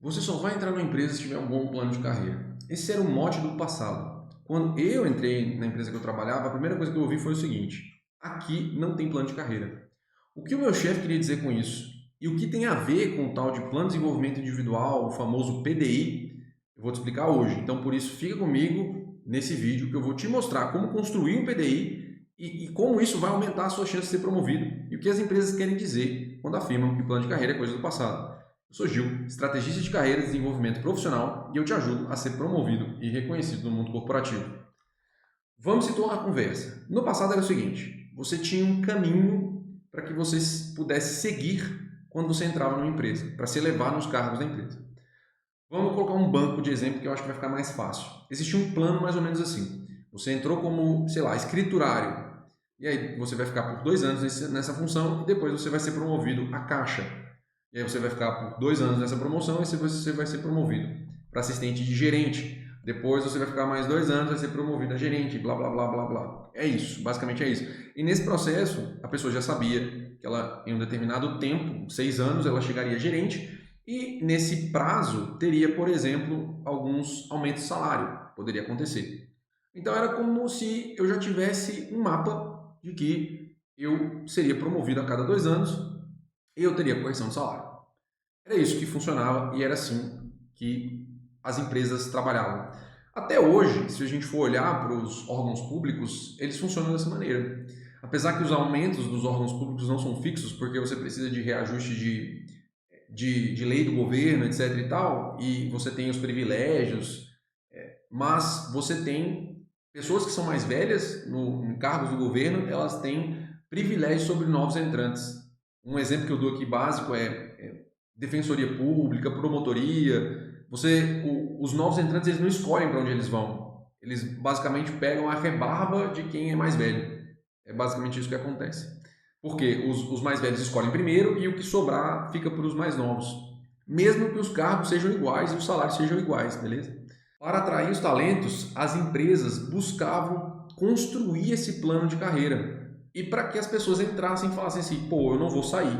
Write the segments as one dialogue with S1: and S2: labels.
S1: Você só vai entrar numa empresa se tiver um bom plano de carreira. Esse era o mote do passado. Quando eu entrei na empresa que eu trabalhava, a primeira coisa que eu ouvi foi o seguinte: aqui não tem plano de carreira. O que o meu chefe queria dizer com isso? E o que tem a ver com o tal de plano de desenvolvimento individual, o famoso PDI, eu vou te explicar hoje. Então, por isso, fica comigo nesse vídeo que eu vou te mostrar como construir um PDI e como isso vai aumentar a sua chance de ser promovido e o que as empresas querem dizer quando afirmam que o plano de carreira é coisa do passado. Eu sou Gil, estrategista de carreira e desenvolvimento profissional, e eu te ajudo a ser promovido e reconhecido no mundo corporativo. Vamos situar a conversa. No passado era o seguinte: você tinha um caminho para que você pudesse seguir quando você entrava numa empresa, para se elevar nos cargos da empresa. Vamos colocar um banco de exemplo que eu acho que vai ficar mais fácil. Existia um plano mais ou menos assim. Você entrou como, sei lá, escriturário. E aí você vai ficar por 2 anos nessa função e depois você vai ser promovido a caixa. E aí você vai ficar por 2 anos nessa promoção e você vai ser promovido para assistente de gerente. Depois você vai ficar mais 2 anos, vai ser promovido a gerente, blá, blá, blá, blá, blá. É isso, basicamente é isso. E nesse processo, a pessoa já sabia que ela, em um determinado tempo, 6 anos, ela chegaria a gerente e nesse prazo teria, por exemplo, alguns aumentos de salário, poderia acontecer. Então era como se eu já tivesse um mapa de que eu seria promovido a cada 2 anos e eu teria correção de salário. Era isso que funcionava e era assim que as empresas trabalhavam. Até hoje, se a gente for olhar para os órgãos públicos, eles funcionam dessa maneira. Apesar que os aumentos dos órgãos públicos não são fixos, porque você precisa de reajuste de lei do governo, etc e tal, e você tem os privilégios, mas você tem pessoas que são mais velhas em cargos do governo, elas têm privilégios sobre novos entrantes. Um exemplo que eu dou aqui básico é defensoria pública, promotoria. Os novos entrantes eles não escolhem para onde eles vão. Eles basicamente pegam a rebarba de quem é mais velho. É basicamente isso que acontece. Porque os mais velhos escolhem primeiro e o que sobrar fica para os mais novos. Mesmo que os cargos sejam iguais e os salários sejam iguais, beleza? Para atrair os talentos, as empresas buscavam construir esse plano de carreira. E para que as pessoas entrassem e falassem assim, pô, eu não vou sair.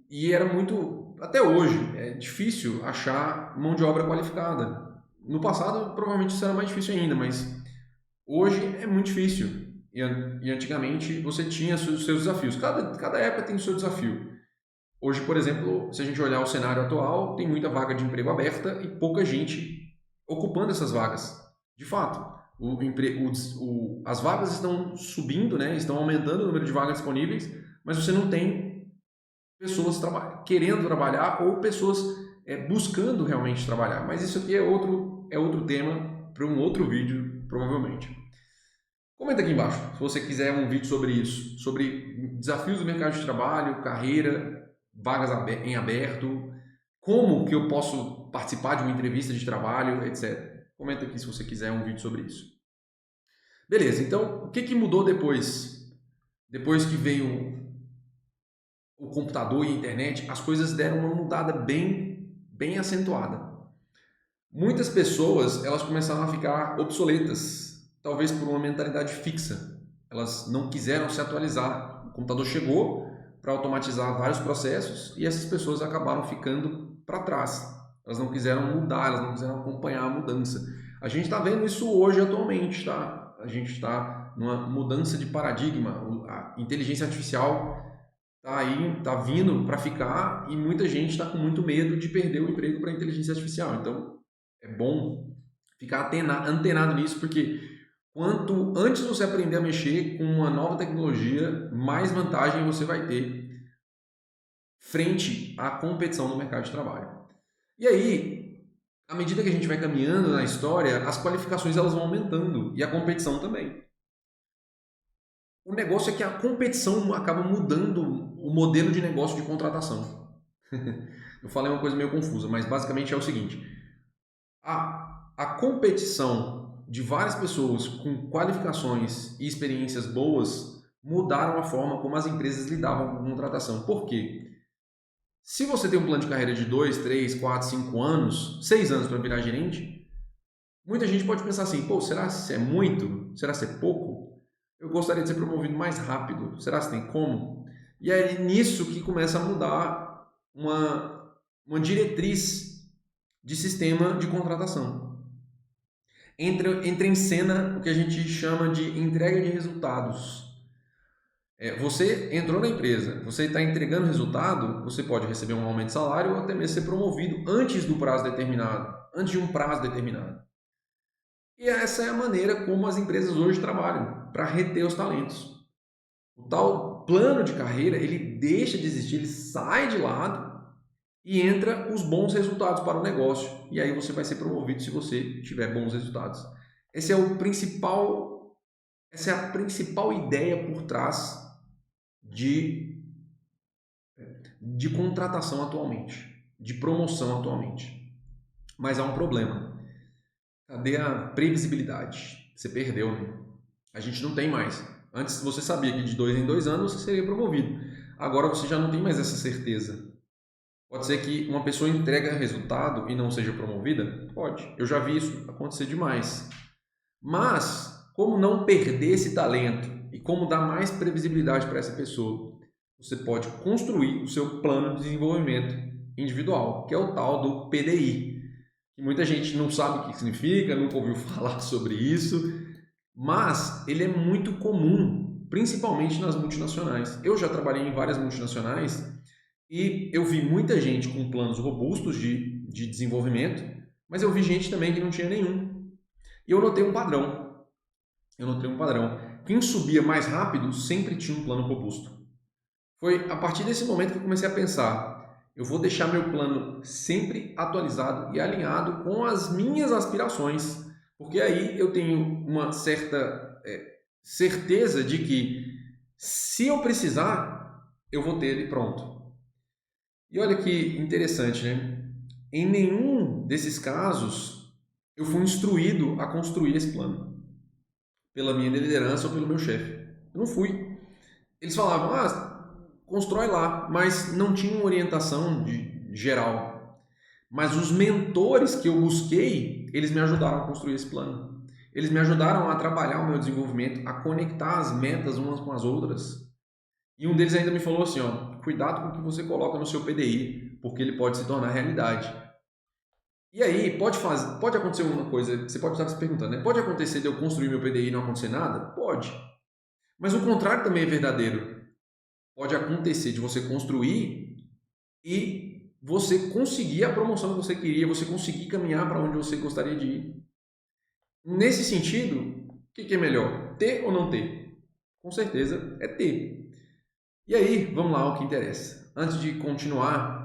S1: E era muito, até hoje, é difícil achar mão de obra qualificada. No passado, provavelmente isso era mais difícil ainda, mas hoje é muito difícil. E antigamente você tinha os seus desafios. Cada época tem o seu desafio. Hoje, por exemplo, se a gente olhar o cenário atual, tem muita vaga de emprego aberta e pouca gente ocupando essas vagas. De fato, as vagas estão subindo, né? Estão aumentando o número de vagas disponíveis, mas você não tem pessoas querendo trabalhar ou pessoas buscando realmente trabalhar. Mas isso aqui é outro tema para um outro vídeo, provavelmente. Comenta aqui embaixo se você quiser um vídeo sobre isso, sobre desafios do mercado de trabalho, carreira, vagas em aberto, como que eu posso participar de uma entrevista de trabalho, etc. Comenta aqui se você quiser um vídeo sobre isso. Beleza, então o que mudou depois? Depois que veio o computador e a internet, as coisas deram uma mudada bem acentuada. Muitas pessoas elas começaram a ficar obsoletas, talvez por uma mentalidade fixa. Elas não quiseram se atualizar. O computador chegou para automatizar vários processos e essas pessoas acabaram ficando para trás. Elas não quiseram mudar, elas não quiseram acompanhar a mudança. A gente está vendo isso hoje atualmente, tá? A gente está numa mudança de paradigma. A inteligência artificial tá aí, tá vindo para ficar e muita gente está com muito medo de perder o emprego para a inteligência artificial. Então, é bom ficar antenado nisso, porque quanto antes você aprender a mexer com uma nova tecnologia, mais vantagem você vai ter frente à competição no mercado de trabalho. E aí, à medida que a gente vai caminhando na história, as qualificações elas vão aumentando e a competição também. O negócio é que a competição acaba mudando o modelo de negócio de contratação. Eu falei uma coisa meio confusa, mas basicamente é o seguinte: a competição de várias pessoas com qualificações e experiências boas mudaram a forma como as empresas lidavam com contratação. Por quê? Se você tem um plano de carreira de 2, 3, 4, 5 anos, 6 anos para virar gerente, muita gente pode pensar assim, pô, será que é muito? Será que é pouco? Eu gostaria de ser promovido mais rápido. Será que tem como? E é nisso que começa a mudar uma diretriz de sistema de contratação. Entra em cena o que a gente chama de entrega de resultados. Você entrou na empresa, você está entregando resultado, você pode receber um aumento de salário ou até mesmo ser promovido antes do prazo determinado, antes de um prazo determinado. E essa é a maneira como as empresas hoje trabalham para reter os talentos. O tal plano de carreira, ele deixa de existir, ele sai de lado e entra os bons resultados para o negócio. E aí você vai ser promovido se você tiver bons resultados. Essa é a principal ideia por trás de contratação atualmente, de promoção atualmente. Mas há um problema. Cadê a previsibilidade? Você perdeu, né? A gente não tem mais. Antes você sabia que de 2 em 2 anos você seria promovido. Agora você já não tem mais essa certeza. Pode ser que uma pessoa entregue resultado e não seja promovida? Pode. Eu já vi isso acontecer demais. Mas, como não perder esse talento e como dar mais previsibilidade para essa pessoa, você pode construir o seu plano de desenvolvimento individual, que é o tal do PDI. Que muita gente não sabe o que significa, nunca ouviu falar sobre isso, mas ele é muito comum, principalmente nas multinacionais. Eu já trabalhei em várias multinacionais e eu vi muita gente com planos robustos de desenvolvimento, mas eu vi gente também que não tinha nenhum. E eu notei um padrão. Quem subia mais rápido sempre tinha um plano robusto. Foi a partir desse momento que eu comecei a pensar, eu vou deixar meu plano sempre atualizado e alinhado com as minhas aspirações, porque aí eu tenho uma certa certeza de que se eu precisar, eu vou ter ele pronto. E olha que interessante, né? Em nenhum desses casos eu fui instruído a construir esse plano pela minha liderança ou pelo meu chefe. Eu não fui. Eles falavam, constrói lá, mas não tinha uma orientação geral. Mas os mentores que eu busquei, eles me ajudaram a construir esse plano. Eles me ajudaram a trabalhar o meu desenvolvimento, a conectar as metas umas com as outras. E um deles ainda me falou assim, cuidado com o que você coloca no seu PDI, porque ele pode se tornar realidade. E aí, pode acontecer uma coisa, você pode estar se perguntando, né? Pode acontecer de eu construir meu PDI e não acontecer nada? Pode. Mas o contrário também é verdadeiro. Pode acontecer de você construir e você conseguir a promoção que você queria, você conseguir caminhar para onde você gostaria de ir. Nesse sentido, o que é melhor? Ter ou não ter? Com certeza é ter. E aí, vamos lá ao que interessa. Antes de continuar,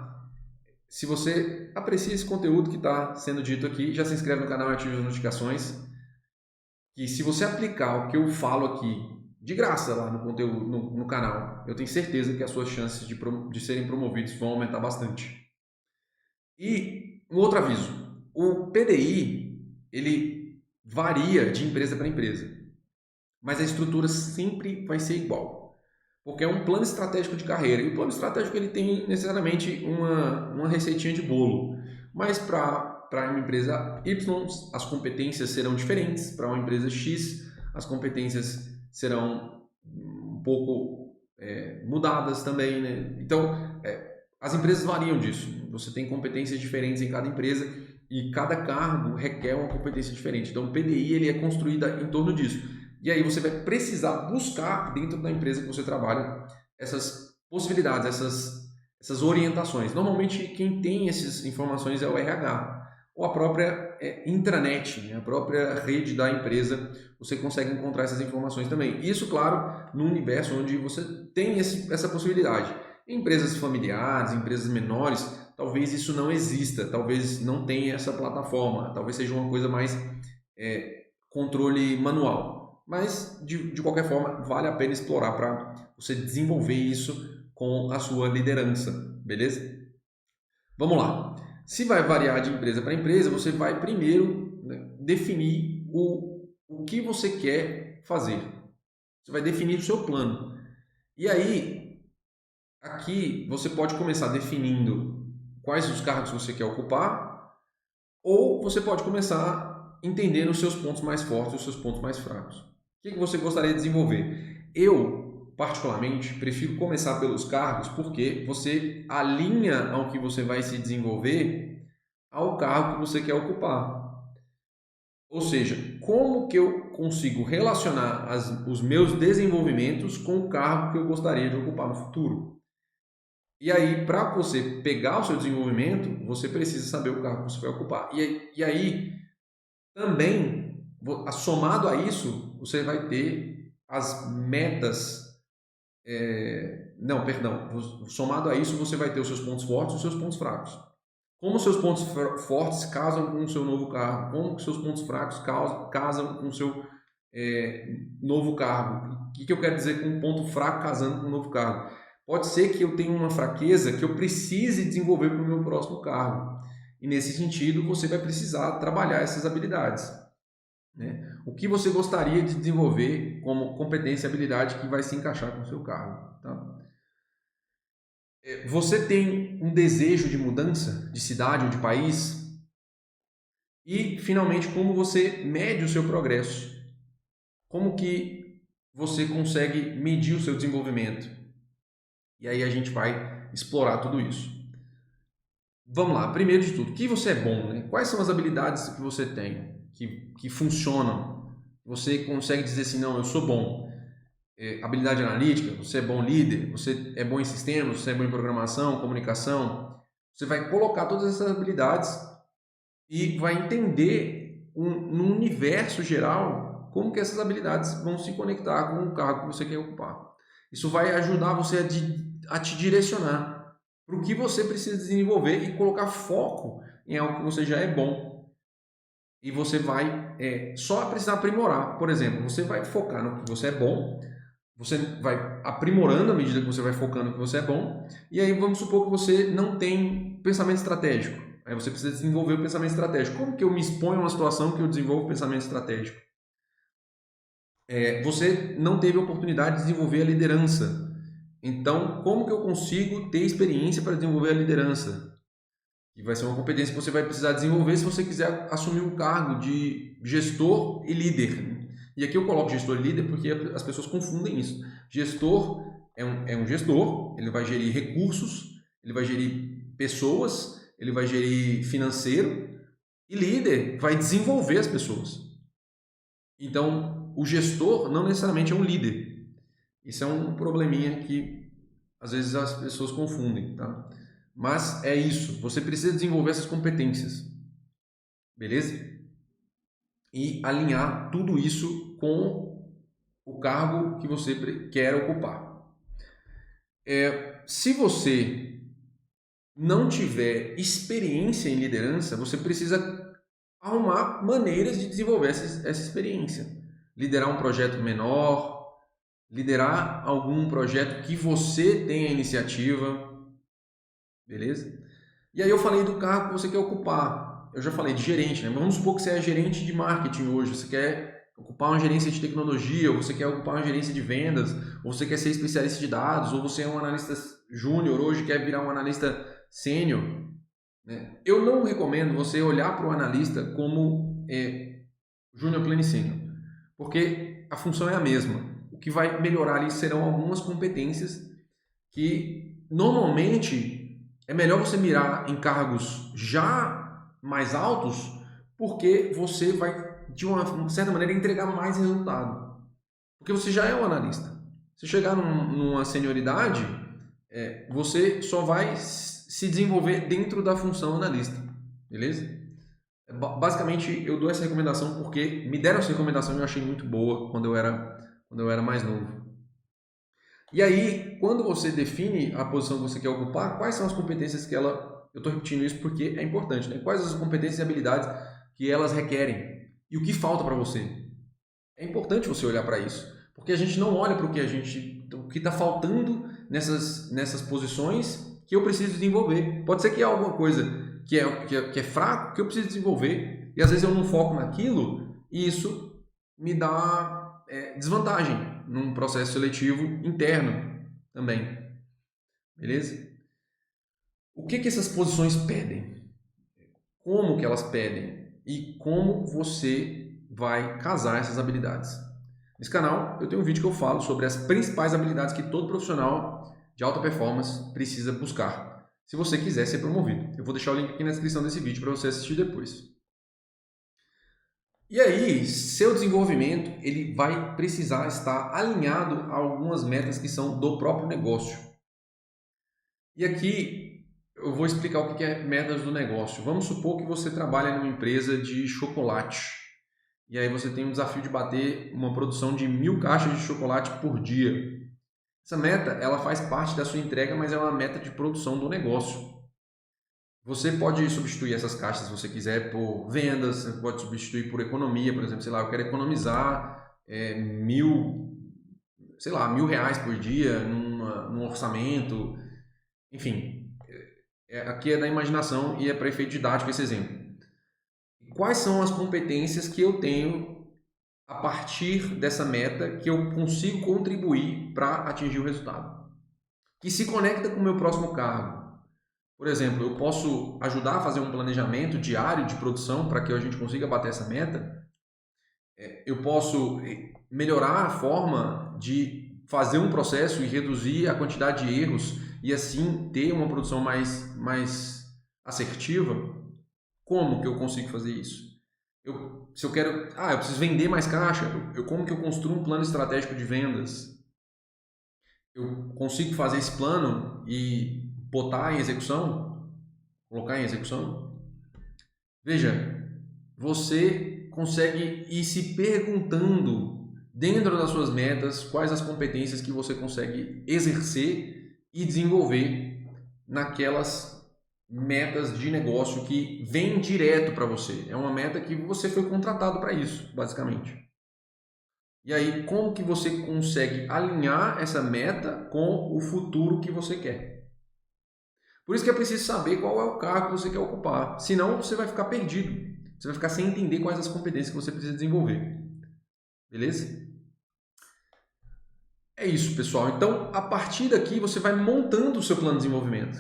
S1: se você aprecia esse conteúdo que está sendo dito aqui, já se inscreve no canal e ativa as notificações. E se você aplicar o que eu falo aqui de graça lá no conteúdo, no canal, eu tenho certeza que as suas chances de serem promovidos vão aumentar bastante. E um outro aviso, o PDI, ele varia de empresa para empresa, mas a estrutura sempre vai ser igual. Porque é um plano estratégico de carreira. E o plano estratégico ele tem necessariamente uma receitinha de bolo. Mas para uma empresa Y, as competências serão diferentes. Para uma empresa X, as competências serão um pouco mudadas também, né? Então, as empresas variam disso. Você tem competências diferentes em cada empresa e cada cargo requer uma competência diferente. Então, o PDI ele é construído em torno disso. E aí você vai precisar buscar dentro da empresa que você trabalha essas possibilidades, essas orientações. Normalmente quem tem essas informações é o RH ou a própria intranet, né? A própria rede da empresa. Você consegue encontrar essas informações também. Isso, claro, no universo onde você tem essa possibilidade. Em empresas familiares, empresas menores, talvez isso não exista, talvez não tenha essa plataforma, talvez seja uma coisa mais controle manual. Mas, de qualquer forma, vale a pena explorar para você desenvolver isso com a sua liderança, beleza? Vamos lá. Se vai variar de empresa para empresa, você vai primeiro, né, definir o que você quer fazer. Você vai definir o seu plano. E aí, aqui você pode começar definindo quais os cargos você quer ocupar, ou você pode começar entendendo os seus pontos mais fortes e os seus pontos mais fracos. O que você gostaria de desenvolver? Eu, particularmente, prefiro começar pelos cargos porque você alinha ao que você vai se desenvolver ao cargo que você quer ocupar. Ou seja, como que eu consigo relacionar os meus desenvolvimentos com o cargo que eu gostaria de ocupar no futuro? E aí, para você pegar o seu desenvolvimento, você precisa saber o cargo que você vai ocupar. E aí, também, somado a isso, você vai ter as metas. Não, perdão. Somado a isso, você vai ter os seus pontos fortes e os seus pontos fracos. Como os seus pontos fortes casam com o seu novo cargo? Como os seus pontos fracos casam com o seu novo cargo? O que eu quero dizer com um ponto fraco casando com um novo cargo? Pode ser que eu tenha uma fraqueza que eu precise desenvolver para o meu próximo cargo. E nesse sentido, você vai precisar trabalhar essas habilidades. Né? O que você gostaria de desenvolver como competência e habilidade que vai se encaixar com o seu cargo. Tá? Você tem um desejo de mudança de cidade ou de país? E, finalmente, como você mede o seu progresso? Como que você consegue medir o seu desenvolvimento? E aí a gente vai explorar tudo isso. Vamos lá, primeiro de tudo, o que você é bom? Né? Quais são as habilidades que você tem, que funcionam? Você consegue dizer assim, não, eu sou bom. Habilidade analítica, você é bom líder, você é bom em sistemas, você é bom em programação, comunicação. Você vai colocar todas essas habilidades e vai entender no universo geral como que essas habilidades vão se conectar com o cargo que você quer ocupar. Isso vai ajudar você a te direcionar para o que você precisa desenvolver e colocar foco em algo que você já é bom. E você vai só precisar aprimorar. Por exemplo, você vai focar no que você é bom, você vai aprimorando à medida que você vai focando no que você é bom, e aí vamos supor que você não tem pensamento estratégico. Aí você precisa desenvolver o pensamento estratégico. Como que eu me exponho a uma situação que eu desenvolvo o pensamento estratégico? Você não teve a oportunidade de desenvolver a liderança. Então, como que eu consigo ter experiência para desenvolver a liderança? Que vai ser uma competência que você vai precisar desenvolver se você quiser assumir um cargo de gestor e líder. E aqui eu coloco gestor e líder porque as pessoas confundem isso. Gestor é um gestor, ele vai gerir recursos, ele vai gerir pessoas, ele vai gerir financeiro, e líder vai desenvolver as pessoas. Então, o gestor não necessariamente é um líder. Isso é um probleminha que às vezes as pessoas confundem, tá? Mas é isso, você precisa desenvolver essas competências, beleza? E alinhar tudo isso com o cargo que você quer ocupar. Se você não tiver experiência em liderança, você precisa arrumar maneiras de desenvolver essa experiência. Liderar um projeto menor, liderar algum projeto que você tenha iniciativa, beleza? E aí eu falei do cargo que você quer ocupar. Eu já falei de gerente, né? Vamos supor que você é gerente de marketing hoje, você quer ocupar uma gerência de tecnologia, ou você quer ocupar uma gerência de vendas, ou você quer ser especialista de dados, ou você é um analista júnior hoje, quer virar um analista sênior. Né? Eu não recomendo você olhar para o analista como júnior, pleno e sênior, porque a função é a mesma. O que vai melhorar ali serão algumas competências que normalmente é melhor você mirar em cargos já mais altos, porque você vai, de uma certa maneira, entregar mais resultado. Porque você já é um analista. Se chegar numa senioridade, você só vai se desenvolver dentro da função analista. Beleza? Basicamente, eu dou essa recomendação porque me deram essa recomendação e eu achei muito boa quando eu era mais novo. E aí, quando você define a posição que você quer ocupar, quais são as competências que ela... Eu estou repetindo isso porque é importante, né? Quais as competências e habilidades que elas requerem? E o que falta para você? É importante você olhar para isso, porque a gente não olha para o que está faltando nessas posições que eu preciso desenvolver. Pode ser que há alguma coisa que é fraco que eu preciso desenvolver, e às vezes eu não foco naquilo, e isso me dá desvantagem num processo seletivo interno também. Beleza? O que essas posições pedem? Como que elas pedem? E como você vai casar essas habilidades? Nesse canal eu tenho um vídeo que eu falo sobre as principais habilidades que todo profissional de alta performance precisa buscar, se você quiser ser promovido. Eu vou deixar o link aqui na descrição desse vídeo para você assistir depois. E aí, seu desenvolvimento ele vai precisar estar alinhado a algumas metas que são do próprio negócio. E aqui eu vou explicar o que é metas do negócio. Vamos supor que você trabalha numa empresa de chocolate. E aí você tem um desafio de bater uma produção de 1000 caixas de chocolate por dia. Essa meta ela faz parte da sua entrega, mas é uma meta de produção do negócio. Você pode substituir essas caixas, se você quiser, por vendas, você pode substituir por economia, por exemplo, sei lá, eu quero economizar R$ 1.000 por dia num orçamento, enfim, aqui é da imaginação e é para efeito didático esse exemplo. Quais são as competências que eu tenho a partir dessa meta que eu consigo contribuir para atingir o resultado? Que se conecta com o meu próximo cargo. Por exemplo, eu posso ajudar a fazer um planejamento diário de produção para que a gente consiga bater essa meta. Eu posso melhorar a forma de fazer um processo e reduzir a quantidade de erros e assim ter uma produção mais assertiva. Como que eu consigo fazer isso? Se eu quero, eu preciso vender mais caixa, como que eu construo um plano estratégico de vendas? Eu consigo fazer esse plano e botar em execução? Colocar em execução? Veja, você consegue ir se perguntando dentro das suas metas quais as competências que você consegue exercer e desenvolver naquelas metas de negócio que vêm direto para você. É uma meta que você foi contratado para isso, basicamente. E aí, como que você consegue alinhar essa meta com o futuro que você quer? Por isso que é preciso saber qual é o cargo que você quer ocupar. Senão, você vai ficar perdido. Você vai ficar sem entender quais as competências que você precisa desenvolver. Beleza? É isso, pessoal. Então, a partir daqui, você vai montando o seu plano de desenvolvimento.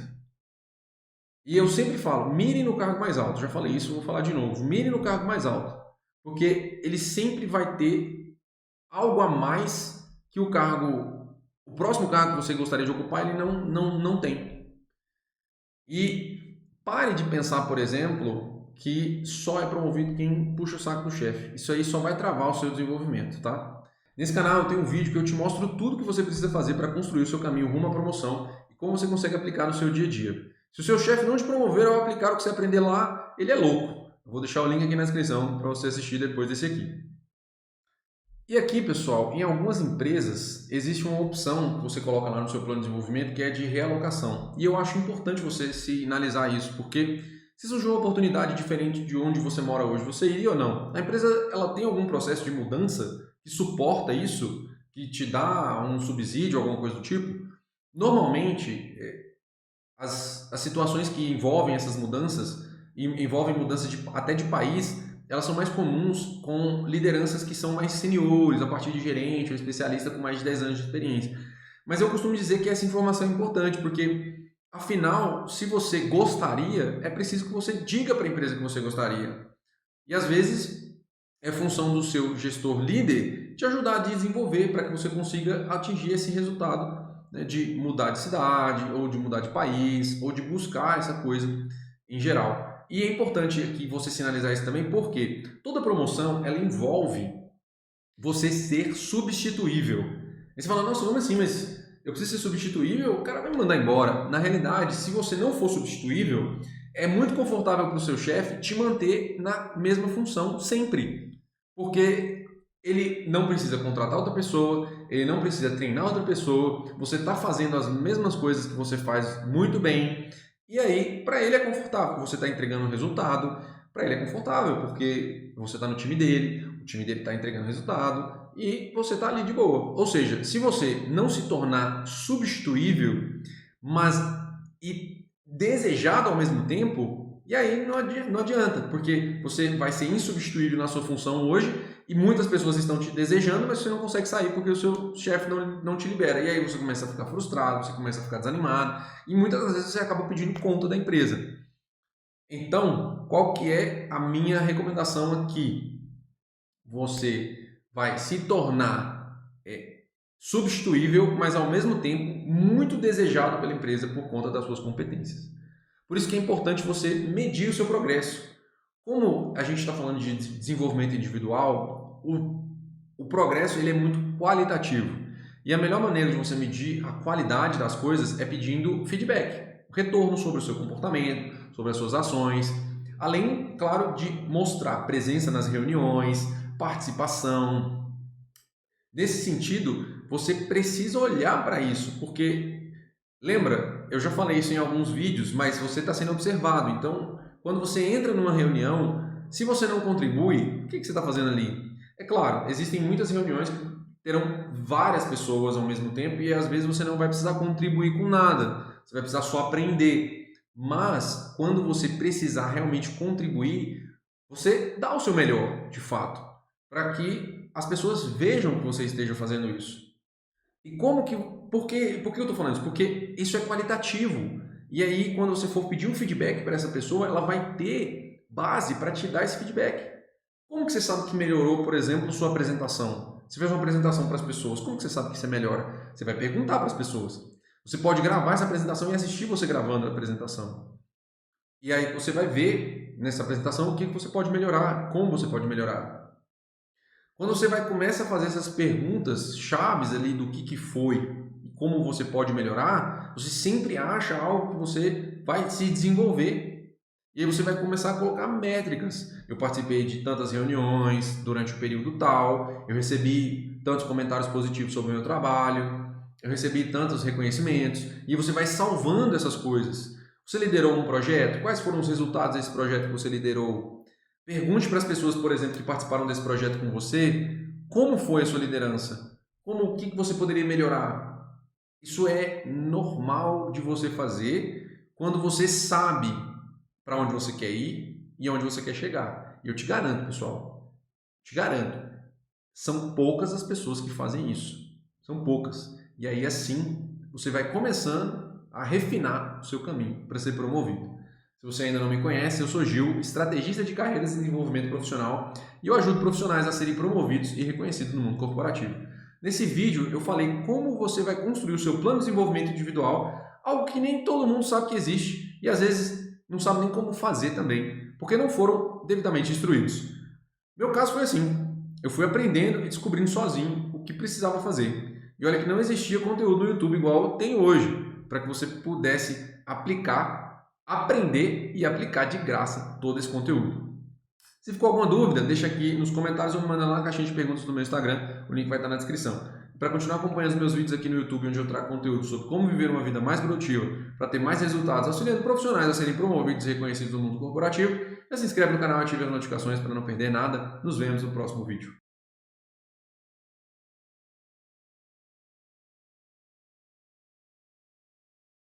S1: E eu sempre falo, mire no cargo mais alto. Já falei isso, vou falar de novo. Mire no cargo mais alto. Porque ele sempre vai ter algo a mais que o próximo cargo que você gostaria de ocupar, ele não tem. E pare de pensar, por exemplo, que só é promovido quem puxa o saco do chefe. Isso aí só vai travar o seu desenvolvimento, tá? Nesse canal eu tenho um vídeo que eu te mostro tudo que você precisa fazer para construir o seu caminho rumo à promoção e como você consegue aplicar no seu dia a dia. Se o seu chefe não te promover ao aplicar o que você aprender lá, ele é louco. Eu vou deixar o link aqui na descrição para você assistir depois desse aqui. E aqui, pessoal, em algumas empresas existe uma opção que você coloca lá no seu plano de desenvolvimento que é de realocação. E eu acho importante você sinalizar isso, porque se surgiu uma oportunidade diferente de onde você mora hoje, você iria ou não? A empresa ela tem algum processo de mudança que suporta isso, que te dá um subsídio, alguma coisa do tipo? Normalmente, as situações que envolvem essas mudanças, envolvem mudanças até de país, elas são mais comuns com lideranças que são mais seniores, a partir de gerente ou especialista com mais de 10 anos de experiência. Mas eu costumo dizer que essa informação é importante, porque, afinal, se você gostaria, é preciso que você diga para a empresa que você gostaria. E, às vezes, é função do seu gestor líder te ajudar a desenvolver para que você consiga atingir esse resultado, né, de mudar de cidade, ou de mudar de país, ou de buscar essa coisa em geral. E é importante aqui você sinalizar isso também, porque toda promoção ela envolve você ser substituível. Aí você fala, nossa, como assim? Mas eu preciso ser substituível? O cara vai me mandar embora. Na realidade, se você não for substituível, é muito confortável para o seu chefe te manter na mesma função sempre. Porque ele não precisa contratar outra pessoa, ele não precisa treinar outra pessoa, você está fazendo as mesmas coisas que você faz muito bem. E aí, para ele é confortável, você está entregando um resultado, para ele é confortável, porque você está no time dele, o time dele está entregando resultado e você está ali de boa. Ou seja, se você não se tornar substituível, mas e desejado ao mesmo tempo, e aí não adianta, porque você vai ser insubstituível na sua função hoje e muitas pessoas estão te desejando, mas você não consegue sair porque o seu chefe não te libera. E aí você começa a ficar frustrado, você começa a ficar desanimado e muitas das vezes você acaba pedindo conta da empresa. Então, qual que é a minha recomendação aqui? Você vai se tornar substituível, mas ao mesmo tempo muito desejado pela empresa por conta das suas competências. Por isso que é importante você medir o seu progresso. Como a gente está falando de desenvolvimento individual, o progresso ele é muito qualitativo. E a melhor maneira de você medir a qualidade das coisas é pedindo feedback, retorno sobre o seu comportamento, sobre as suas ações, além, claro, de mostrar presença nas reuniões, participação. Nesse sentido, você precisa olhar para isso, porque, lembra, eu já falei isso em alguns vídeos, mas você está sendo observado. Então, quando você entra numa reunião, se você não contribui, o que você está fazendo ali? É claro, existem muitas reuniões que terão várias pessoas ao mesmo tempo e às vezes você não vai precisar contribuir com nada, você vai precisar só aprender. Mas, quando você precisar realmente contribuir, você dá o seu melhor, de fato, para que as pessoas vejam que você esteja fazendo isso. E por que eu estou falando isso? Porque isso é qualitativo. E aí, quando você for pedir um feedback para essa pessoa, ela vai ter base para te dar esse feedback. Como que você sabe que melhorou, por exemplo, sua apresentação? Você fez uma apresentação para as pessoas, como que você sabe que você melhora? Você vai perguntar para as pessoas. Você pode gravar essa apresentação e assistir você gravando a apresentação. E aí você vai ver nessa apresentação o que você pode melhorar, como você pode melhorar. Quando você começa a fazer essas perguntas chaves ali do que foi e como você pode melhorar, você sempre acha algo que você vai se desenvolver. E aí você vai começar a colocar métricas. Eu participei de tantas reuniões durante o período tal, eu recebi tantos comentários positivos sobre o meu trabalho, eu recebi tantos reconhecimentos, e você vai salvando essas coisas. Você liderou um projeto? Quais foram os resultados desse projeto que você liderou? Pergunte para as pessoas, por exemplo, que participaram desse projeto com você, como foi a sua liderança? O que você poderia melhorar? Isso é normal de você fazer quando você sabe para onde você quer ir e onde você quer chegar. E eu te garanto, pessoal, são poucas as pessoas que fazem isso. São poucas. E aí, assim, você vai começando a refinar o seu caminho para ser promovido. Se você ainda não me conhece, eu sou Gil, estrategista de carreiras e desenvolvimento profissional, e eu ajudo profissionais a serem promovidos e reconhecidos no mundo corporativo. Nesse vídeo eu falei como você vai construir o seu plano de desenvolvimento individual, algo que nem todo mundo sabe que existe e às vezes não sabe nem como fazer também, porque não foram devidamente instruídos. Meu caso foi assim, eu fui aprendendo e descobrindo sozinho o que precisava fazer. E olha que não existia conteúdo no YouTube igual tem hoje, para que você pudesse aprender e aplicar de graça todo esse conteúdo. Se ficou alguma dúvida, deixa aqui nos comentários ou me manda lá na caixinha de perguntas do meu Instagram, o link vai estar na descrição. Para continuar acompanhando os meus vídeos aqui no YouTube, onde eu trago conteúdo sobre como viver uma vida mais produtiva, para ter mais resultados, auxiliando profissionais a serem promovidos e reconhecidos no mundo corporativo, já se inscreve no canal e ative as notificações para não perder nada. Nos vemos no próximo vídeo.